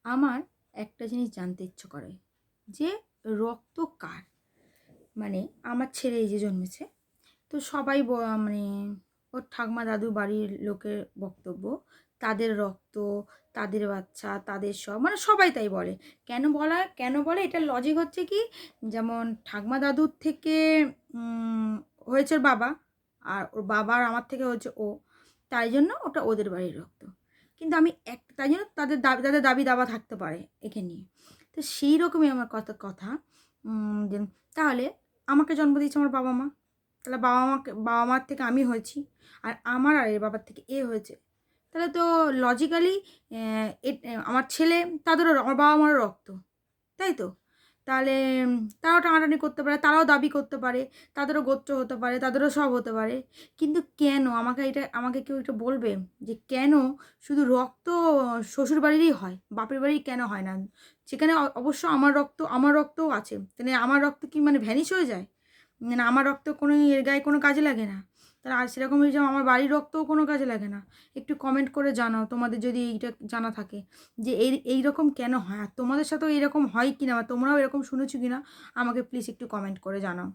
আমার একটা জিনিস জানতে ইচ্ছে করে যে রক্ত কার? মানে আমার ছেলে এই যে জন্মেছে, তো সবাই মানে ওর ঠাকমা দাদু বাড়ির লোকের বক্তব্য, তাদের রক্ত, তাদের বাচ্চা, তাদের সব, মানে সবাই তাই বলে। কেন বলে এটার লজিক হচ্ছে কি, যেমন ঠাকমা দাদুর থেকে হয়েছে ওর বাবা, আর ওর বাবার আমার থেকে হয়েছে ও, তাই জন্য ওটা ওদের বাড়ির রক্ত। কিন্তু আমি তাই জন্য তাদের দাবি দাবা থাকতে পারে একে নিয়ে। তো সেই রকমই আমার কথা যে তাহলে আমাকে জন্ম দিয়েছে আমার বাবা মা, তাহলে বাবা মার থেকে আমি হয়েছি, আর আর এর বাবার থেকে এ হয়েছে। তাহলে তো লজিক্যালি আমার ছেলে, তাদেরও আমার বাবা মারও রক্ত, তাই তো? তাহলে তারাও টানাটানি করতে পারে, তারাও দাবি করতে পারে, তাদেরও গোত্র হতে পারে, তাদেরও সব হতে পারে। কিন্তু কেন আমাকে কেউ এটা বলবে যে কেন শুধু রক্ত শ্বশুর বাড়িরই হয়, বাপের বাড়ির কেন হয় না? সেখানে অবশ্য আমার রক্তও আছে, তাহলে আমার রক্ত কি মানে ভ্যানিশ হয়ে যায়? মানে আমার রক্ত কোনো এর গায়ে কোনো কাজে লাগে না? তাহলে আর সেরকম হিসাবে আমার বাড়ির রক্তও কোনো কাজে লাগে না? একটু কমেন্ট করে জানাও তোমাদের যদি এইটা জানা থাকে যে এইরকম কেন হয়, আর তোমাদের সাথেও এইরকম হয় কি না, বা তোমরাও এরকম শুনেছো কি না, আমাকে প্লিজ একটু কমেন্ট করে জানাও।